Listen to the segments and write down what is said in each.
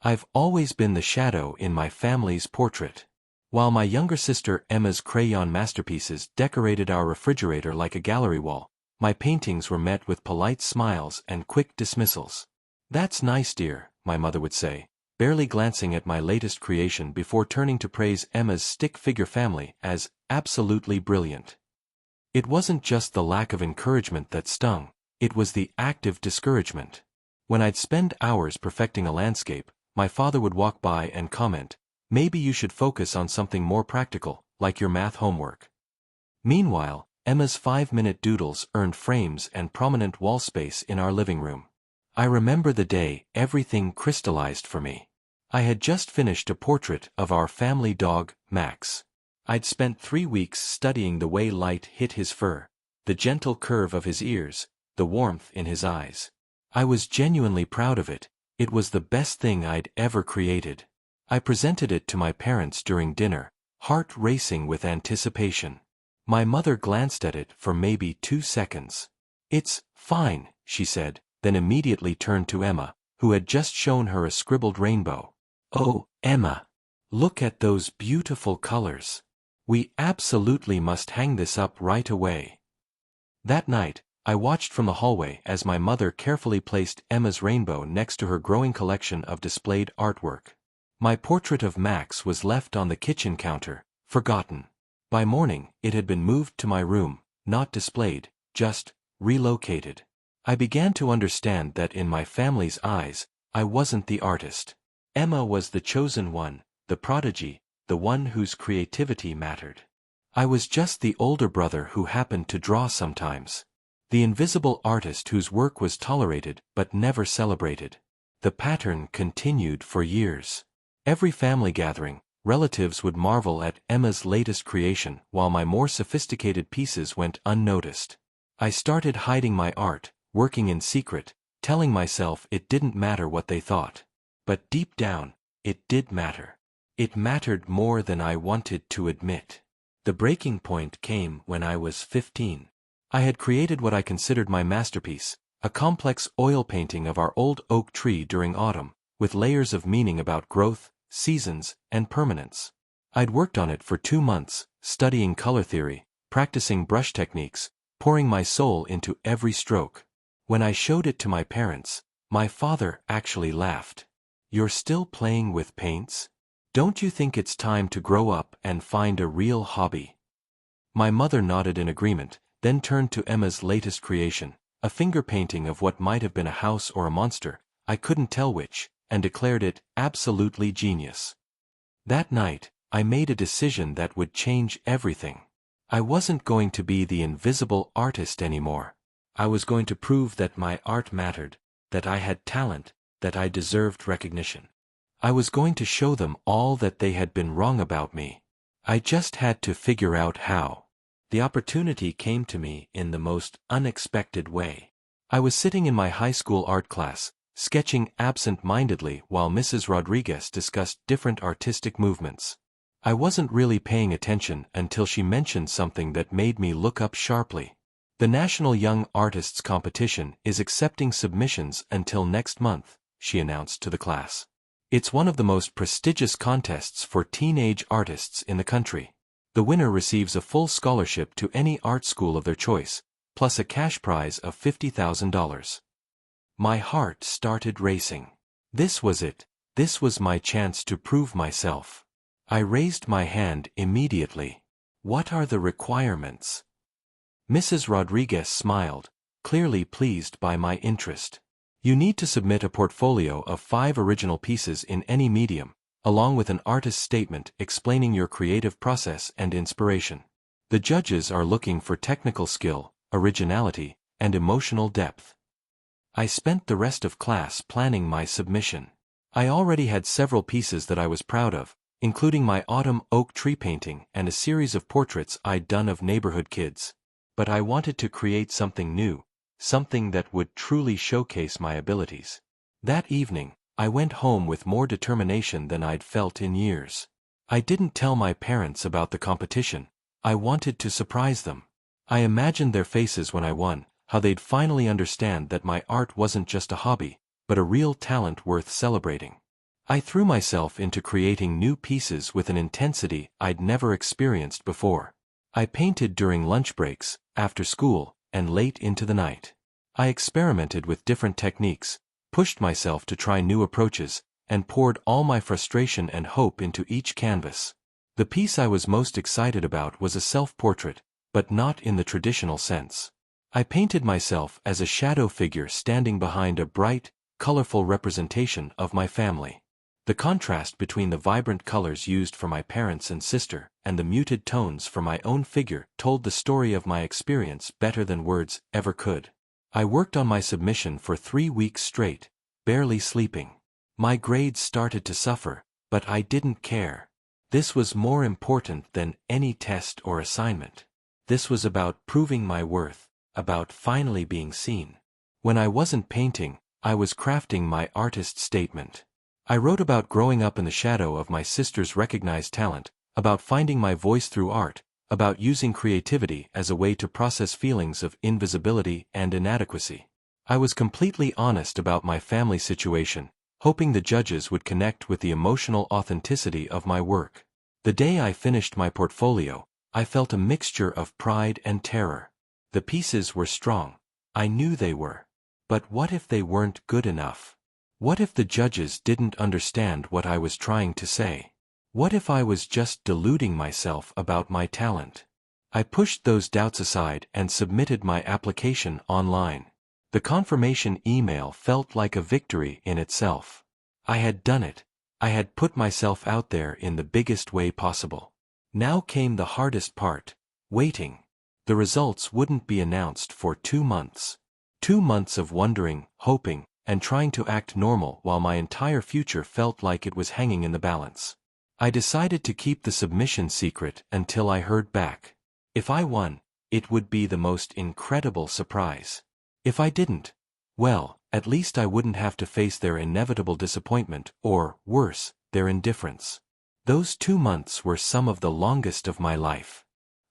I've always been the shadow in my family's portrait. While my younger sister Emma's crayon masterpieces decorated our refrigerator like a gallery wall, my paintings were met with polite smiles and quick dismissals. "That's nice, dear," my mother would say, barely glancing at my latest creation before turning to praise Emma's stick figure family as absolutely brilliant. It wasn't just the lack of encouragement that stung, it was the active discouragement. When I'd spend hours perfecting a landscape, my father would walk by and comment, "Maybe you should focus on something more practical, like your math homework." Meanwhile, Emma's 5-minute doodles earned frames and prominent wall space in our living room. I remember the day everything crystallized for me. I had just finished a portrait of our family dog, Max. I'd spent 3 weeks studying the way light hit his fur, the gentle curve of his ears, the warmth in his eyes. I was genuinely proud of it. It was the best thing I'd ever created. I presented it to my parents during dinner, heart racing with anticipation. My mother glanced at it for maybe 2 seconds. "It's fine," she said, then immediately turned to Emma, who had just shown her a scribbled rainbow. "Oh, Emma! Look at those beautiful colors. We absolutely must hang this up right away." That night, I watched from the hallway as my mother carefully placed Emma's rainbow next to her growing collection of displayed artwork. My portrait of Max was left on the kitchen counter, forgotten. By morning, it had been moved to my room, not displayed, just relocated. I began to understand that in my family's eyes, I wasn't the artist. Emma was the chosen one, the prodigy, the one whose creativity mattered. I was just the older brother who happened to draw sometimes. The invisible artist whose work was tolerated but never celebrated. The pattern continued for years. Every family gathering, relatives would marvel at Emma's latest creation while my more sophisticated pieces went unnoticed. I started hiding my art, working in secret, telling myself it didn't matter what they thought. But deep down, it did matter. It mattered more than I wanted to admit. The breaking point came when I was 15. I had created what I considered my masterpiece, a complex oil painting of our old oak tree during autumn, with layers of meaning about growth, seasons, and permanence. I'd worked on it for 2 months, studying color theory, practicing brush techniques, pouring my soul into every stroke. When I showed it to my parents, my father actually laughed. "You're still playing with paints? Don't you think it's time to grow up and find a real hobby?" My mother nodded in agreement, then turned to Emma's latest creation, a finger painting of what might have been a house or a monster, I couldn't tell which, and declared it absolutely genius. That night, I made a decision that would change everything. I wasn't going to be the invisible artist anymore. I was going to prove that my art mattered, that I had talent, that I deserved recognition. I was going to show them all that they had been wrong about me. I just had to figure out how. The opportunity came to me in the most unexpected way. I was sitting in my high school art class, sketching absent-mindedly while Mrs. Rodriguez discussed different artistic movements. I wasn't really paying attention until she mentioned something that made me look up sharply. "The National Young Artists Competition is accepting submissions until next month," she announced to the class. "It's one of the most prestigious contests for teenage artists in the country. The winner receives a full scholarship to any art school of their choice, plus a cash prize of $50,000. My heart started racing. This was it. This was my chance to prove myself. I raised my hand immediately. "What are the requirements?" Mrs. Rodriguez smiled, clearly pleased by my interest. "You need to submit a portfolio of 5 original pieces in any medium, along with an artist's statement explaining your creative process and inspiration. The judges are looking for technical skill, originality, and emotional depth." I spent the rest of class planning my submission. I already had several pieces that I was proud of, including my autumn oak tree painting and a series of portraits I'd done of neighborhood kids. But I wanted to create something new, something that would truly showcase my abilities. That evening, I went home with more determination than I'd felt in years. I didn't tell my parents about the competition. I wanted to surprise them. I imagined their faces when I won, how they'd finally understand that my art wasn't just a hobby, but a real talent worth celebrating. I threw myself into creating new pieces with an intensity I'd never experienced before. I painted during lunch breaks, after school, and late into the night. I experimented with different techniques, pushed myself to try new approaches, and poured all my frustration and hope into each canvas. The piece I was most excited about was a self-portrait, but not in the traditional sense. I painted myself as a shadow figure standing behind a bright, colorful representation of my family. The contrast between the vibrant colors used for my parents and sister and the muted tones for my own figure told the story of my experience better than words ever could. I worked on my submission for 3 weeks straight, barely sleeping. My grades started to suffer, but I didn't care. This was more important than any test or assignment. This was about proving my worth, about finally being seen. When I wasn't painting, I was crafting my artist statement. I wrote about growing up in the shadow of my sister's recognized talent, about finding my voice through art, about using creativity as a way to process feelings of invisibility and inadequacy. I was completely honest about my family situation, hoping the judges would connect with the emotional authenticity of my work. The day I finished my portfolio, I felt a mixture of pride and terror. The pieces were strong. I knew they were. But what if they weren't good enough? What if the judges didn't understand what I was trying to say? What if I was just deluding myself about my talent? I pushed those doubts aside and submitted my application online. The confirmation email felt like a victory in itself. I had done it. I had put myself out there in the biggest way possible. Now came the hardest part, waiting. The results wouldn't be announced for 2 months. 2 months of wondering, hoping, and trying to act normal while my entire future felt like it was hanging in the balance. I decided to keep the submission secret until I heard back. If I won, it would be the most incredible surprise. If I didn't, well, at least I wouldn't have to face their inevitable disappointment or, worse, their indifference. Those 2 months were some of the longest of my life.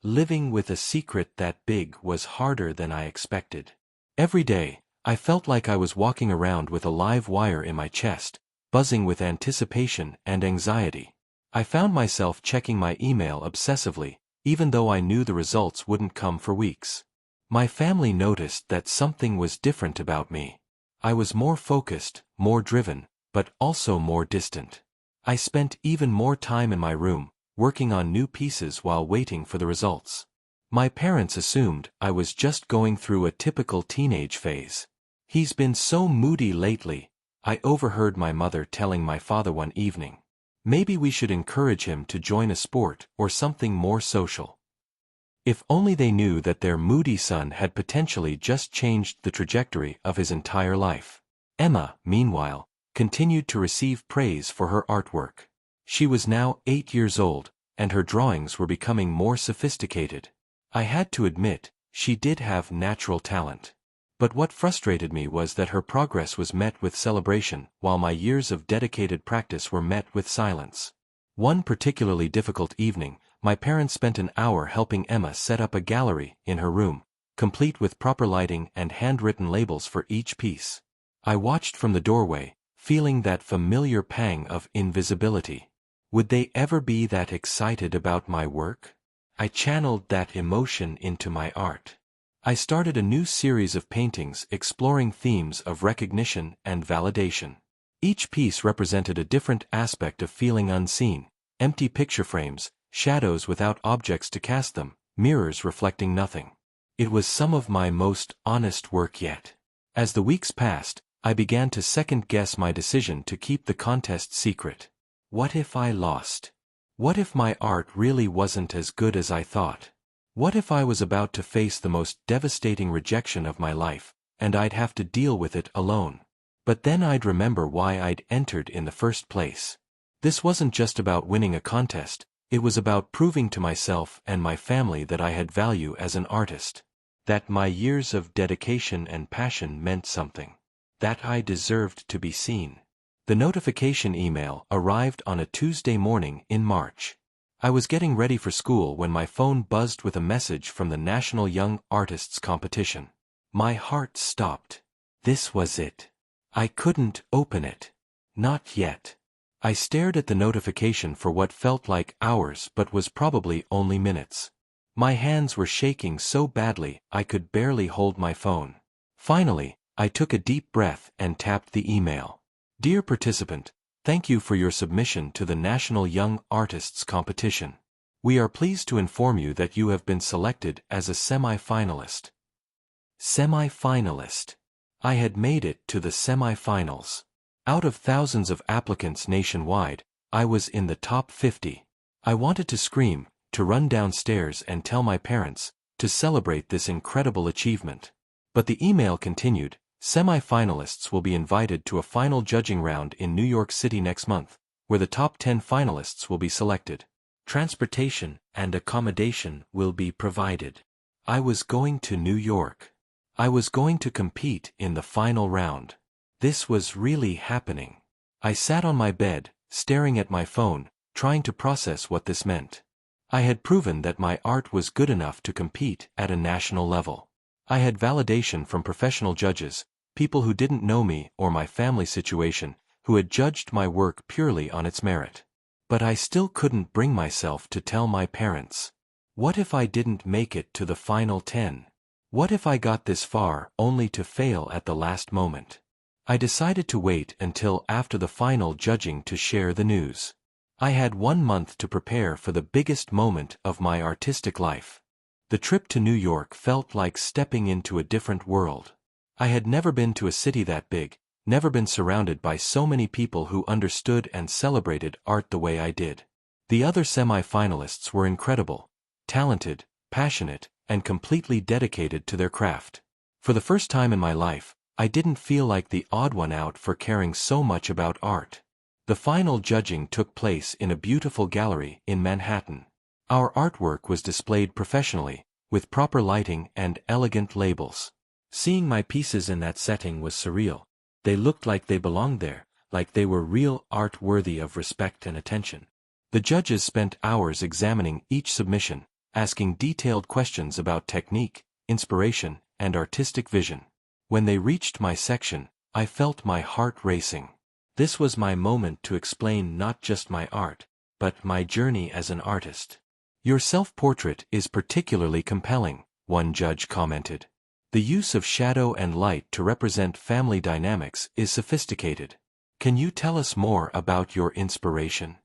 Living with a secret that big was harder than I expected. Every day, I felt like I was walking around with a live wire in my chest, buzzing with anticipation and anxiety. I found myself checking my email obsessively, even though I knew the results wouldn't come for weeks. My family noticed that something was different about me. I was more focused, more driven, but also more distant. I spent even more time in my room, working on new pieces while waiting for the results. My parents assumed I was just going through a typical teenage phase. "He's been so moody lately," I overheard my mother telling my father one evening. "Maybe we should encourage him to join a sport or something more social." If only they knew that their moody son had potentially just changed the trajectory of his entire life. Emma, meanwhile, continued to receive praise for her artwork. She was now 8 years old, and her drawings were becoming more sophisticated. I had to admit, she did have natural talent. But what frustrated me was that her progress was met with celebration, while my years of dedicated practice were met with silence. One particularly difficult evening, my parents spent an hour helping Emma set up a gallery in her room, complete with proper lighting and handwritten labels for each piece. I watched from the doorway, feeling that familiar pang of invisibility. Would they ever be that excited about my work? I channeled that emotion into my art. I started a new series of paintings exploring themes of recognition and validation. Each piece represented a different aspect of feeling unseen: empty picture frames, shadows without objects to cast them, mirrors reflecting nothing. It was some of my most honest work yet. As the weeks passed, I began to second-guess my decision to keep the contest secret. What if I lost? What if my art really wasn't as good as I thought? What if I was about to face the most devastating rejection of my life, and I'd have to deal with it alone? But then I'd remember why I'd entered in the first place. This wasn't just about winning a contest, it was about proving to myself and my family that I had value as an artist. That my years of dedication and passion meant something. That I deserved to be seen. The notification email arrived on a Tuesday morning in March. I was getting ready for school when my phone buzzed with a message from the National Young Artists Competition. My heart stopped. This was it. I couldn't open it. Not yet. I stared at the notification for what felt like hours but was probably only minutes. My hands were shaking so badly I could barely hold my phone. Finally, I took a deep breath and tapped the email. Dear participant, thank you for your submission to the National Young Artists Competition. We are pleased to inform you that you have been selected as a semi-finalist. Semi-finalist. I had made it to the semi-finals. Out of thousands of applicants nationwide, I was in the top 50. I wanted to scream, to run downstairs and tell my parents, to celebrate this incredible achievement. But the email continued, semi-finalists will be invited to a final judging round in New York City next month, where the top 10 finalists will be selected. Transportation and accommodation will be provided. I was going to New York. I was going to compete in the final round. This was really happening. I sat on my bed, staring at my phone, trying to process what this meant. I had proven that my art was good enough to compete at a national level. I had validation from professional judges, people who didn't know me or my family situation, who had judged my work purely on its merit. But I still couldn't bring myself to tell my parents. What if I didn't make it to the final 10? What if I got this far only to fail at the last moment? I decided to wait until after the final judging to share the news. I had 1 month to prepare for the biggest moment of my artistic life. The trip to New York felt like stepping into a different world. I had never been to a city that big, never been surrounded by so many people who understood and celebrated art the way I did. The other semi-finalists were incredible, talented, passionate, and completely dedicated to their craft. For the first time in my life, I didn't feel like the odd one out for caring so much about art. The final judging took place in a beautiful gallery in Manhattan. Our artwork was displayed professionally, with proper lighting and elegant labels. Seeing my pieces in that setting was surreal. They looked like they belonged there, like they were real art worthy of respect and attention. The judges spent hours examining each submission, asking detailed questions about technique, inspiration, and artistic vision. When they reached my section, I felt my heart racing. This was my moment to explain not just my art, but my journey as an artist. Your self-portrait is particularly compelling, one judge commented. The use of shadow and light to represent family dynamics is sophisticated. Can you tell us more about your inspiration?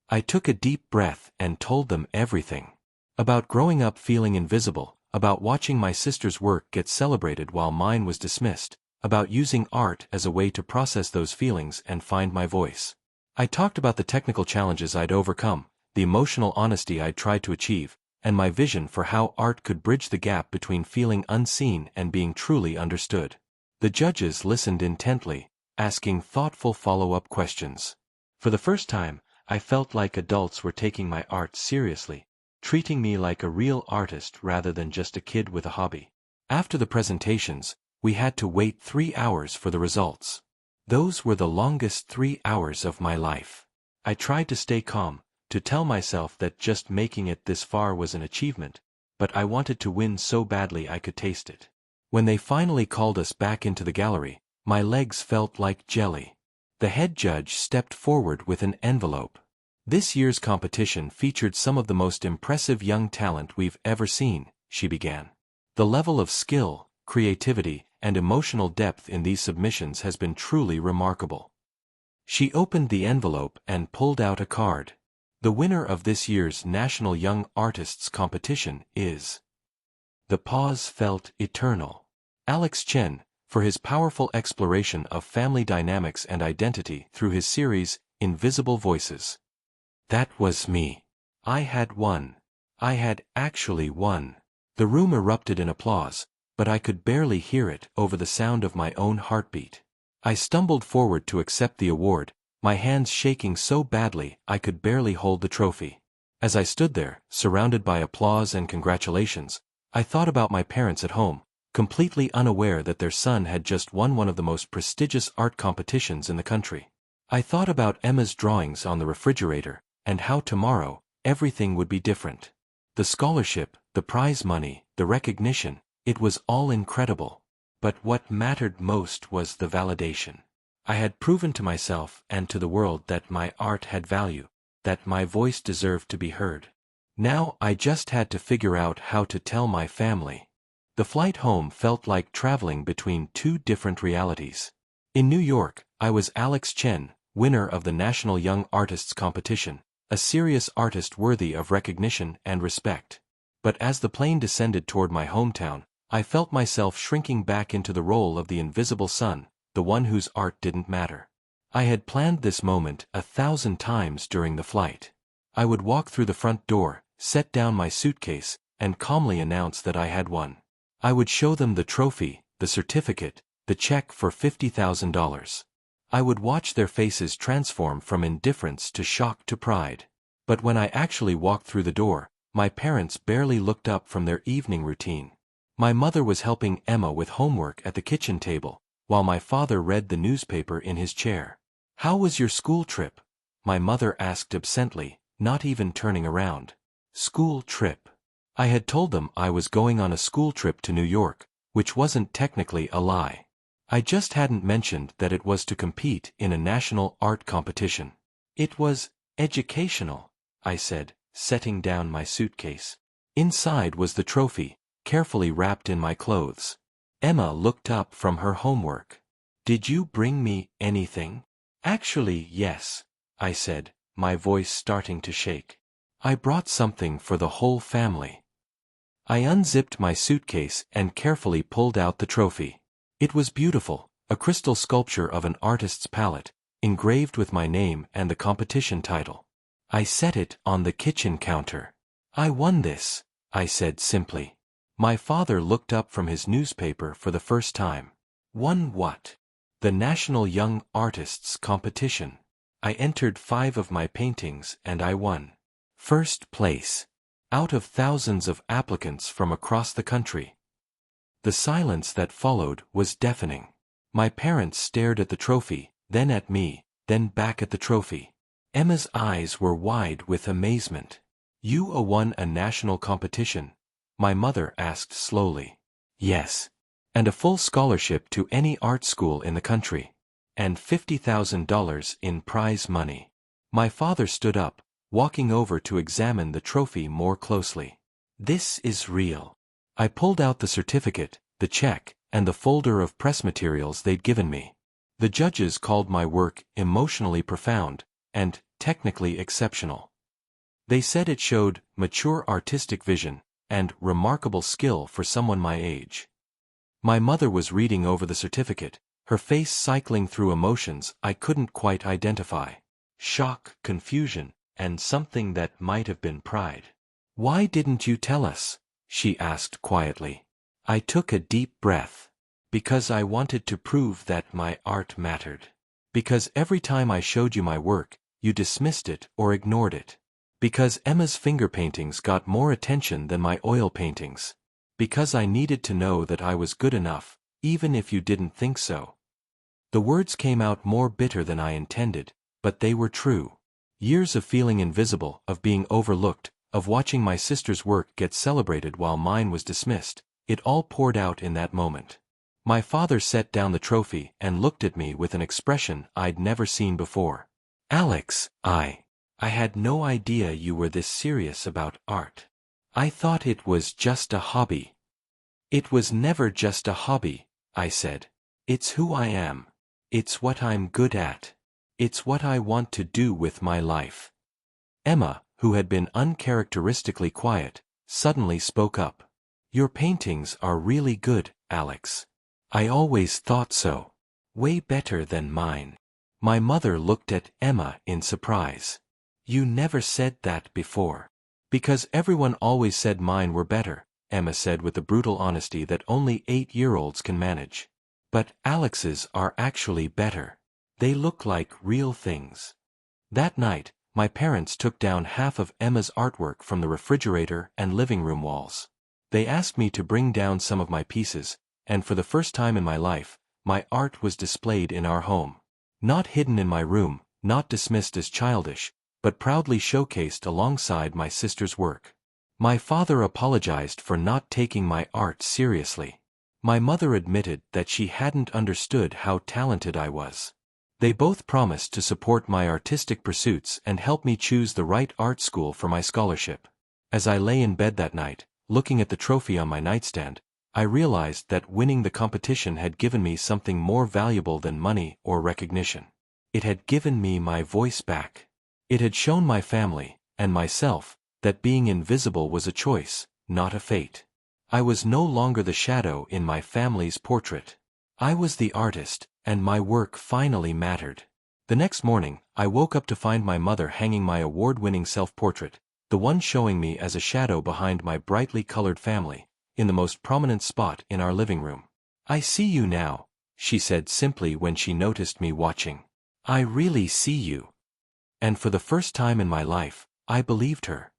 I took a deep breath and told them everything. About growing up feeling invisible, about watching my sister's work get celebrated while mine was dismissed, about using art as a way to process those feelings and find my voice. I talked about the technical challenges I'd overcome, the emotional honesty I'd tried to achieve, and my vision for how art could bridge the gap between feeling unseen and being truly understood. The judges listened intently, asking thoughtful follow-up questions. For the first time, I felt like adults were taking my art seriously, treating me like a real artist rather than just a kid with a hobby. After the presentations, we had to wait 3 hours for the results. Those were the longest 3 hours of my life. I tried to stay calm, to tell myself that just making it this far was an achievement, but I wanted to win so badly I could taste it. When they finally called us back into the gallery, my legs felt like jelly. The head judge stepped forward with an envelope. This year's competition featured some of the most impressive young talent we've ever seen, she began. The level of skill, creativity, and emotional depth in these submissions has been truly remarkable. She opened the envelope and pulled out a card. The winner of this year's National Young Artists Competition is... The pause felt eternal. Alex Chen, for his powerful exploration of family dynamics and identity through his series, Invisible Voices. That was me. I had won. I had actually won. The room erupted in applause, but I could barely hear it over the sound of my own heartbeat. I stumbled forward to accept the award, my hands shaking so badly I could barely hold the trophy. As I stood there, surrounded by applause and congratulations, I thought about my parents at home, completely unaware that their son had just won one of the most prestigious art competitions in the country. I thought about Emma's drawings on the refrigerator, and how tomorrow, everything would be different. The scholarship, the prize money, the recognition, it was all incredible. But what mattered most was the validation. I had proven to myself and to the world that my art had value, that my voice deserved to be heard. Now I just had to figure out how to tell my family. The flight home felt like traveling between two different realities. In New York, I was Alex Chen, winner of the National Young Artists Competition, a serious artist worthy of recognition and respect. But as the plane descended toward my hometown, I felt myself shrinking back into the role of the invisible son, the one whose art didn't matter. I had planned this moment 1,000 times during the flight. I would walk through the front door, set down my suitcase, and calmly announce that I had won. I would show them the trophy, the certificate, the check for $50,000. I would watch their faces transform from indifference to shock to pride. But when I actually walked through the door, my parents barely looked up from their evening routine. My mother was helping Emma with homework at the kitchen table, while my father read the newspaper in his chair. "How was your school trip?" my mother asked absently, not even turning around. School trip. I had told them I was going on a school trip to New York, which wasn't technically a lie. I just hadn't mentioned that it was to compete in a national art competition. "It was educational," I said, setting down my suitcase. Inside was the trophy, carefully wrapped in my clothes. Emma looked up from her homework. "Did you bring me anything?" "Actually, yes," I said, my voice starting to shake. "I brought something for the whole family." I unzipped my suitcase and carefully pulled out the trophy. It was beautiful, a crystal sculpture of an artist's palette, engraved with my name and the competition title. I set it on the kitchen counter. "I won this," I said simply. My father looked up from his newspaper for the first time. "Won what?" "The National Young Artists Competition. I entered 5 of my paintings and I won. First place. Out of thousands of applicants from across the country." The silence that followed was deafening. My parents stared at the trophy, then at me, then back at the trophy. Emma's eyes were wide with amazement. "You won a national competition?" my mother asked slowly. "Yes. And a full scholarship to any art school in the country. And $50,000 in prize money." My father stood up, walking over to examine the trophy more closely. "This is real." I pulled out the certificate, the check, and the folder of press materials they'd given me. The judges called my work emotionally profound and technically exceptional. They said it showed mature artistic vision and remarkable skill for someone my age. My mother was reading over the certificate, her face cycling through emotions I couldn't quite identify. Shock, confusion, and something that might have been pride. "Why didn't you tell us?" she asked quietly. I took a deep breath. "Because I wanted to prove that my art mattered. Because every time I showed you my work, you dismissed it or ignored it. Because Emma's finger paintings got more attention than my oil paintings. Because I needed to know that I was good enough, even if you didn't think so." The words came out more bitter than I intended, but they were true. Years of feeling invisible, of being overlooked, of watching my sister's work get celebrated while mine was dismissed, it all poured out in that moment. My father set down the trophy and looked at me with an expression I'd never seen before. "Alex, I had no idea you were this serious about art. I thought it was just a hobby." "It was never just a hobby," I said. "It's who I am. It's what I'm good at. It's what I want to do with my life." Emma, who had been uncharacteristically quiet, suddenly spoke up. "Your paintings are really good, Alex." "I always thought so. Way better than mine." My mother looked at Emma in surprise. "You never said that before." "Because everyone always said mine were better," Emma said with the brutal honesty that only 8-year-olds can manage. "But Alex's are actually better. They look like real things." That night, my parents took down half of Emma's artwork from the refrigerator and living room walls. They asked me to bring down some of my pieces, and for the first time in my life, my art was displayed in our home. Not hidden in my room, not dismissed as childish, but proudly showcased alongside my sister's work. My father apologized for not taking my art seriously. My mother admitted that she hadn't understood how talented I was. They both promised to support my artistic pursuits and help me choose the right art school for my scholarship. As I lay in bed that night, looking at the trophy on my nightstand, I realized that winning the competition had given me something more valuable than money or recognition. It had given me my voice back. It had shown my family, and myself, that being invisible was a choice, not a fate. I was no longer the shadow in my family's portrait. I was the artist, and my work finally mattered. The next morning, I woke up to find my mother hanging my award-winning self-portrait, the one showing me as a shadow behind my brightly colored family, in the most prominent spot in our living room. "I see you now," she said simply when she noticed me watching. "I really see you." And for the first time in my life, I believed her.